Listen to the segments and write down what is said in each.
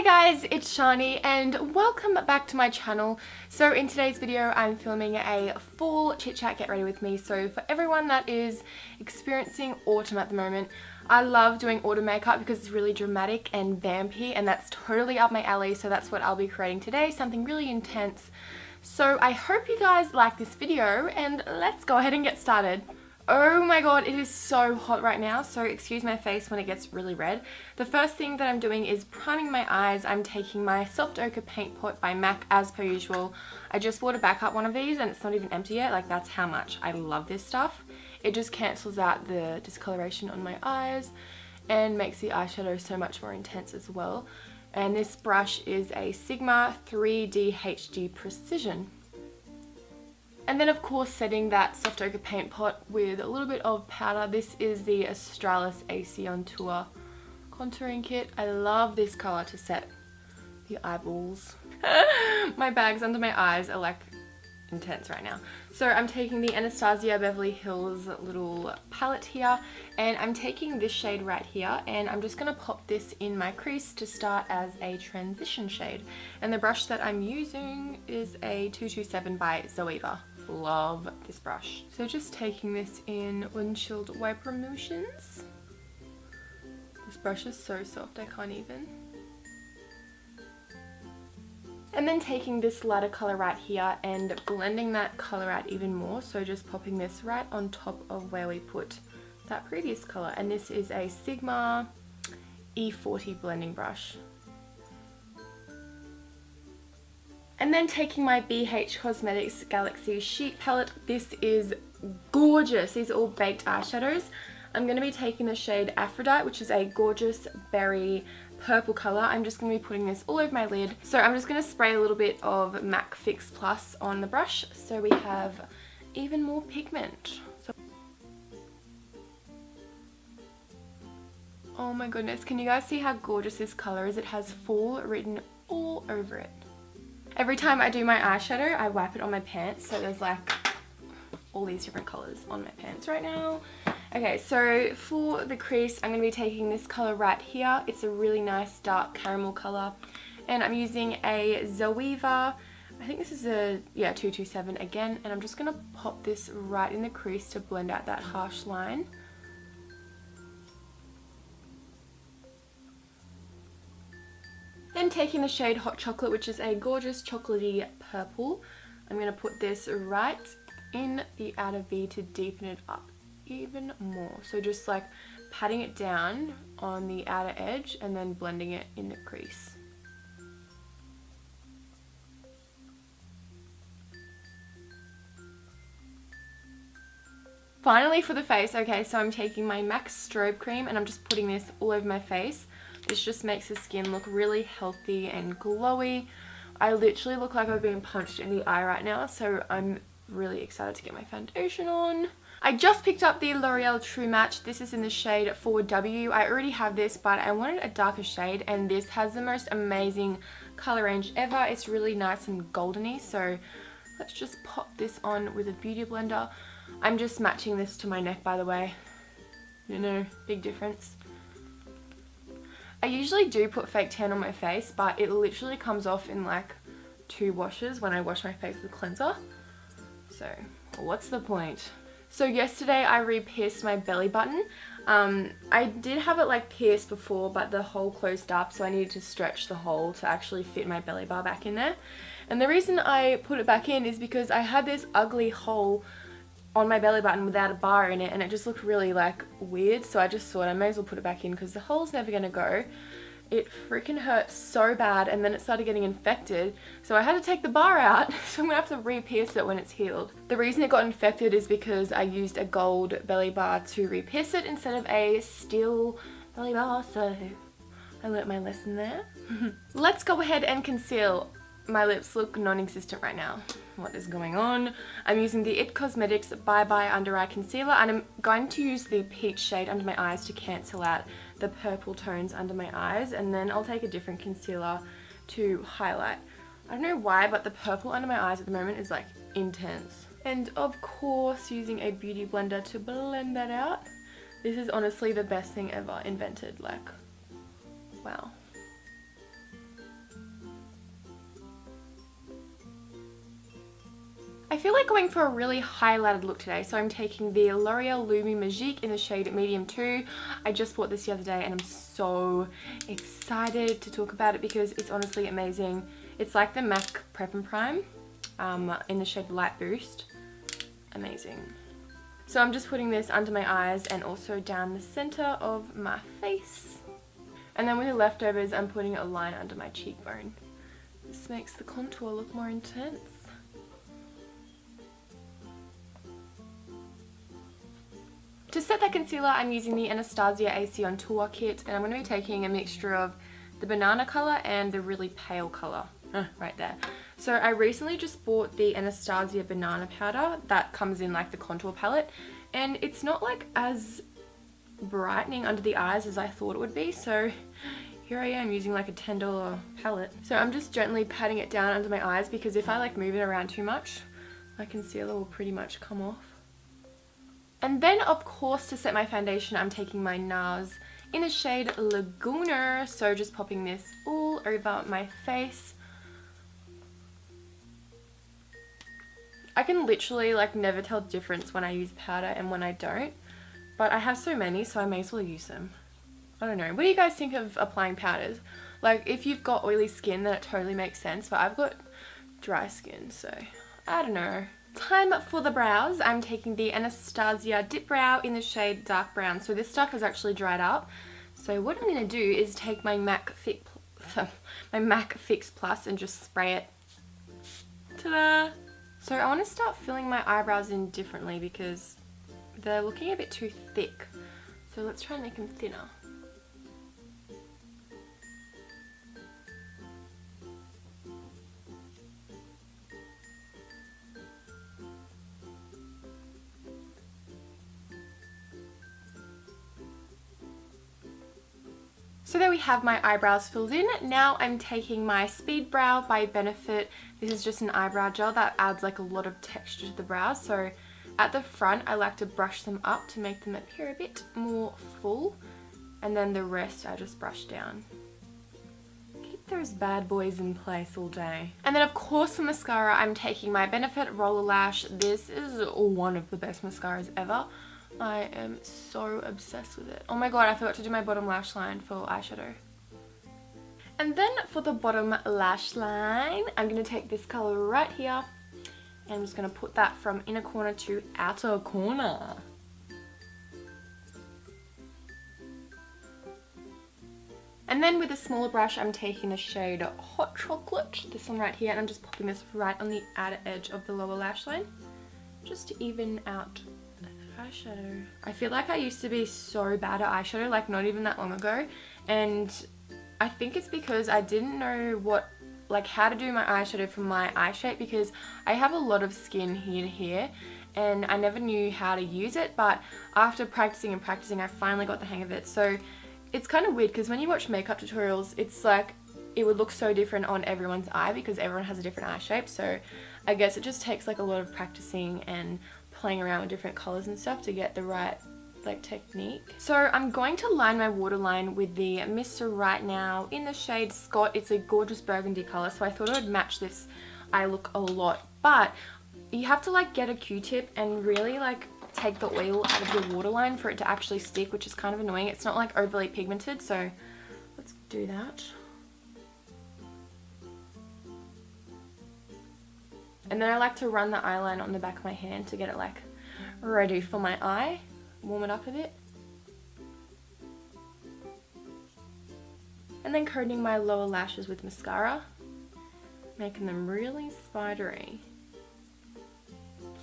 guys, it's Shani and welcome back to my channel. So in today's video I'm filming a full chit chat get ready with me. So for everyone that is experiencing autumn at the moment, I love doing autumn makeup because it's really dramatic and vampy and that's totally up my alley. So that's what I'll be creating today, something really intense. So I hope you guys like this video and let's go ahead and get started. Oh my god, it is so hot right now, so excuse my face when it gets really red. The first thing that I'm doing is priming my eyes. I'm taking my Soft Ochre Paint Pot by MAC as per usual. I just bought a backup one of these and it's not even empty yet, like that's how much I love this stuff. It just cancels out the discoloration on my eyes and makes the eyeshadow so much more intense as well. And this brush is a Sigma 3D HD Precision. And then of course setting that Soft Ochre Paint Pot with a little bit of powder. This is the Australis AC on Tour contouring kit. I love this colour to set the eyeballs. My bags under my eyes are like intense right now. So I'm taking the Anastasia Beverly Hills little palette here and I'm taking this shade right here and I'm just going to pop this in my crease to start as a transition shade. And the brush that I'm using is a 227 by Zoeva. Love this brush. So just taking this in windshield wiper motions. This brush is so soft, I can't even. And then taking this lighter colour right here and blending that colour out even more. So just popping this right on top of where we put that previous colour. And this is a Sigma E40 blending brush. And then taking my BH Cosmetics Galaxy Sheet Palette. This is gorgeous. These are all baked eyeshadows. I'm going to be taking the shade Aphrodite, which is a gorgeous berry purple colour. I'm just going to be putting this all over my lid. So I'm just going to spray a little bit of MAC Fix Plus on the brush so we have even more pigment. Oh my goodness, can you guys see how gorgeous this colour is? It has fall written all over it. Every time I do my eyeshadow, I wipe it on my pants, so there's like all these different colours on my pants right now. Okay, so for the crease, I'm going to be taking this colour right here. It's a really nice dark caramel colour. And I'm using a Zoeva, I think this is a, 227 again. And I'm just going to pop this right in the crease to blend out that harsh line. Then taking the shade Hot Chocolate, which is a gorgeous chocolatey purple. I'm going to put this right in the outer V to deepen it up even more. So just like patting it down on the outer edge and then blending it in the crease. Finally for the face, okay, so I'm taking my MAC Strobe Cream and I'm just putting this all over my face. This just makes the skin look really healthy and glowy. I literally look like I've been punched in the eye right now, so I'm really excited to get my foundation on. I just picked up the L'Oreal True Match. This is in the shade 4W. I already have this, but I wanted a darker shade, and this has the most amazing color range ever. It's really nice and goldeny, so let's just pop this on with a beauty blender. I'm just matching this to my neck, by the way. You know, big difference. I usually do put fake tan on my face, but it literally comes off in like 2 washes when I wash my face with cleanser. So, what's the point? So yesterday I re-pierced my belly button. I did have it like pierced before, but the hole closed up, so I needed to stretch the hole to actually fit my belly bar back in there. And the reason I put it back in is because I had this ugly hole on my belly button without a bar in it and it just looked really like weird, so I just thought I may as well put it back in because the hole's never gonna go. It freaking hurt so bad and then it started getting infected, so I had to take the bar out, so I'm gonna have to re-pierce it when it's healed. The reason it got infected is because I used a gold belly bar to re-pierce it instead of a steel belly bar, so I learnt my lesson there. Let's go ahead and conceal. My lips look non-existent right now. What is going on? I'm using the IT Cosmetics Bye Bye Under Eye Concealer and I'm going to use the peach shade under my eyes to cancel out the purple tones under my eyes, and then I'll take a different concealer to highlight. I don't know why, but the purple under my eyes at the moment is like intense. And of course using a beauty blender to blend that out. This is honestly the best thing ever invented, like, wow. I feel like going for a really highlighted look today, so I'm taking the L'Oreal Lumi Magique in the shade Medium 2. I just bought this the other day and I'm so excited to talk about it because it's honestly amazing. It's like the MAC Prep and Prime in the shade Light Boost. Amazing. So I'm just putting this under my eyes and also down the center of my face. And then with the leftovers, I'm putting a line under my cheekbone. This makes the contour look more intense. To set that concealer, I'm using the Anastasia AC on Tour kit, and I'm going to be taking a mixture of the banana colour and the really pale colour. Right there. So I recently just bought the Anastasia banana powder that comes in like the contour palette, and it's not like as brightening under the eyes as I thought it would be, so here I am using like a $10 palette. So I'm just gently patting it down under my eyes because if I like move it around too much, my concealer will pretty much come off. And then of course to set my foundation, I'm taking my NARS in the shade Laguna, so just popping this all over my face. I can literally like never tell the difference when I use powder and when I don't, but I have so many, so I may as well use them. I don't know. What do you guys think of applying powders? Like if you've got oily skin, then it totally makes sense, but I've got dry skin, so I don't know. Time for the brows. I'm taking the Anastasia Dip Brow in the shade Dark Brown. So this stuff has actually dried up. So what I'm going to do is take my MAC Fix Plus and just spray it. Ta-da! So I want to start filling my eyebrows in differently because they're looking a bit too thick. So let's try and make them thinner. So there we have my eyebrows filled in. Now I'm taking my Speed Brow by Benefit. This is just an eyebrow gel that adds like a lot of texture to the brows. So at the front, I like to brush them up to make them appear a bit more full. And then the rest I just brush down. Keep those bad boys in place all day. And then of course for mascara, I'm taking my Benefit Roller Lash. This is one of the best mascaras ever. I am so obsessed with it. Oh my god, I forgot to do my bottom lash line for eyeshadow. And then for the bottom lash line, I'm going to take this color right here. And I'm just going to put that from inner corner to outer corner. And then with a smaller brush, I'm taking the shade Hot Chocolate, this one right here, and I'm just popping this right on the outer edge of the lower lash line, just to even out eyeshadow. I feel like I used to be so bad at eyeshadow, like not even that long ago, and I think it's because I didn't know how to do my eyeshadow for my eye shape, because I have a lot of skin here to here and I never knew how to use it, but after practicing and practicing I finally got the hang of it. So it's kind of weird because when you watch makeup tutorials, it's like it would look so different on everyone's eye because everyone has a different eye shape. So I guess it just takes like a lot of practicing and playing around with different colors and stuff to get the right like technique. So I'm going to line my waterline with the Mr. Right Now in the shade Scott. It's a gorgeous burgundy color, so I thought it would match this eye look a lot. But you have to like get a Q-tip and really like take the oil out of your waterline for it to actually stick, which is kind of annoying. It's not like overly pigmented, so let's do that. And then I like to run the eyeliner on the back of my hand to get it like ready for my eye. Warm it up a bit. And then coating my lower lashes with mascara, making them really spidery.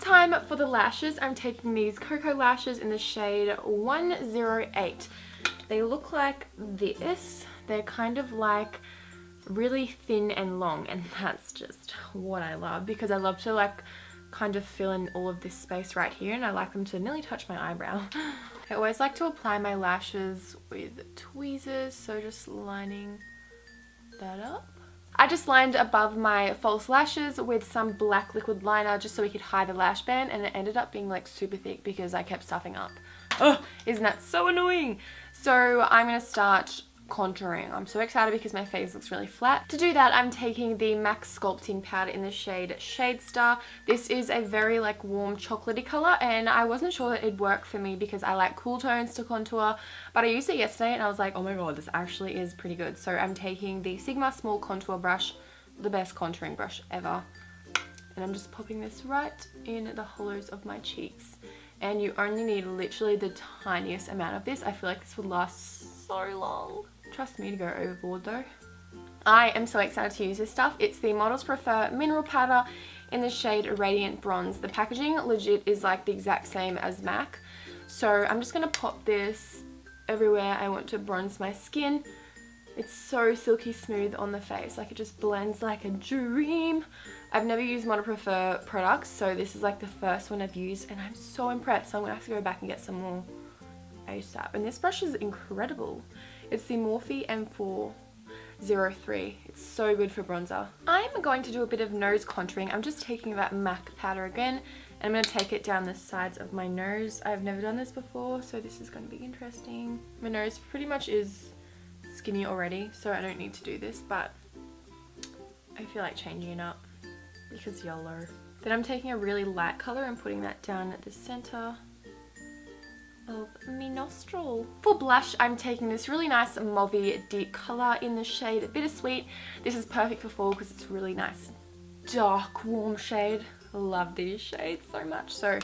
Time for the lashes. I'm taking these Cocoa lashes in the shade 108. They look like this. They're kind of like really thin and long, and that's just what I love because I love to like kind of fill in all of this space right here, and I like them to nearly touch my eyebrow. I always like to apply my lashes with tweezers, so just lining that up. I just lined above my false lashes with some black liquid liner just so we could hide the lash band, and it ended up being like super thick because I kept stuffing up. Oh, isn't that so annoying? So I'm going to start contouring. I'm so excited because my face looks really flat. To do that, I'm taking the MAC Sculpting Powder in the shade Shade Star. This is a very like warm chocolatey color, and I wasn't sure that it'd work for me because I like cool tones to contour, but I used it yesterday and I was like, oh my god, this actually is pretty good. So I'm taking the Sigma Small Contour Brush, the best contouring brush ever, and I'm just popping this right in the hollows of my cheeks. And you only need literally the tiniest amount of this. I feel like this would last so long. Trust me to go overboard though. I am so excited to use this stuff. It's the Models Prefer Mineral Powder in the shade Radiant Bronze. The packaging legit is like the exact same as MAC. So I'm just going to pop this everywhere I want to bronze my skin. It's so silky smooth on the face, like it just blends like a dream. I've never used Model Prefer products, so this is like the first one I've used and I'm so impressed. So I'm gonna have to go back and get some more ASAP. And this brush is incredible. It's the Morphe M403. It's so good for bronzer. I'm going to do a bit of nose contouring. I'm just taking that MAC powder again and I'm going to take it down the sides of my nose. I've never done this before, so this is going to be interesting. My nose pretty much is skinny already, so I don't need to do this, but I feel like changing it up because YOLO. Then I'm taking a really light color and putting that down at the center of my nostril. For blush, I'm taking this really nice mauvey deep color in the shade Bittersweet. This is perfect for fall because it's really nice dark warm shade. I love these shades so much. So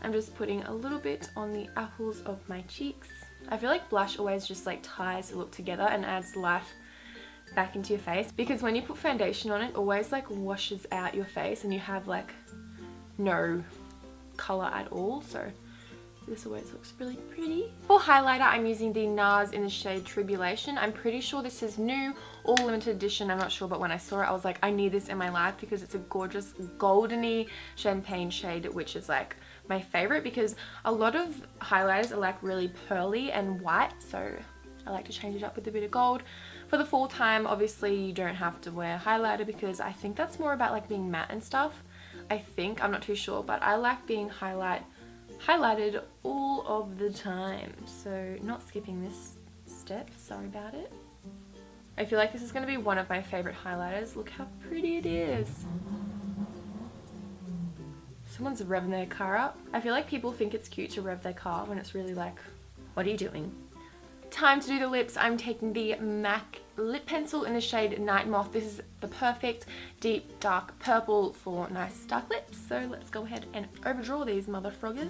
I'm just putting a little bit on the apples of my cheeks. I feel like blush always just like ties the look together and adds life back into your face, because when you put foundation on, it always like washes out your face and you have like no color at all. So this always looks really pretty. For highlighter, I'm using the NARS in the shade Tribulation. I'm pretty sure this is new or limited edition, I'm not sure, but when I saw it I was like, I need this in my life because it's a gorgeous goldeny champagne shade, which is like my favorite because a lot of highlighters are like really pearly and white, so I like to change it up with a bit of gold. For the fall time, obviously you don't have to wear highlighter because I think that's more about like being matte and stuff. I think, I'm not too sure, but I like being highlighted all of the time, so not skipping this step, sorry about it. I feel like this is going to be one of my favorite highlighters. Look how pretty it is. Someone's revving their car up. I feel like people think it's cute to rev their car when it's really like, what are you doing? Time to do the lips. I'm taking the MAC lip pencil in the shade Night Moth. This is the perfect deep dark purple for nice dark lips. So let's go ahead and overdraw these motherfroggers.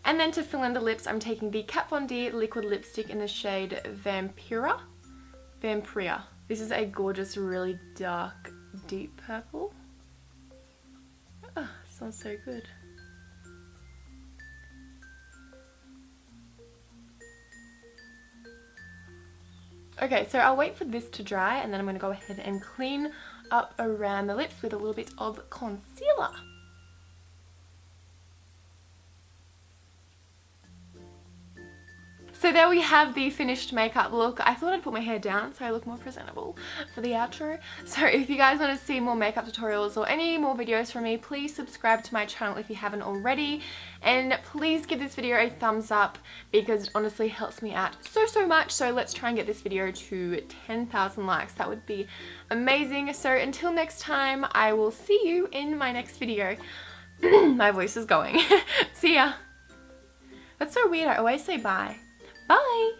And then to fill in the lips, I'm taking the Kat Von D liquid lipstick in the shade Vampira. This is a gorgeous, really dark, deep purple. Oh, smells so good. Okay, so I'll wait for this to dry and then I'm going to go ahead and clean up around the lips with a little bit of concealer. So there we have the finished makeup look. I thought I'd put my hair down so I look more presentable for the outro. So if you guys want to see more makeup tutorials or any more videos from me, please subscribe to my channel if you haven't already. And please give this video a thumbs up because it honestly helps me out so much. So let's try and get this video to 10,000 likes. That would be amazing. So until next time, I will see you in my next video. My voice is going. See ya. That's so weird. I always say bye. Bye!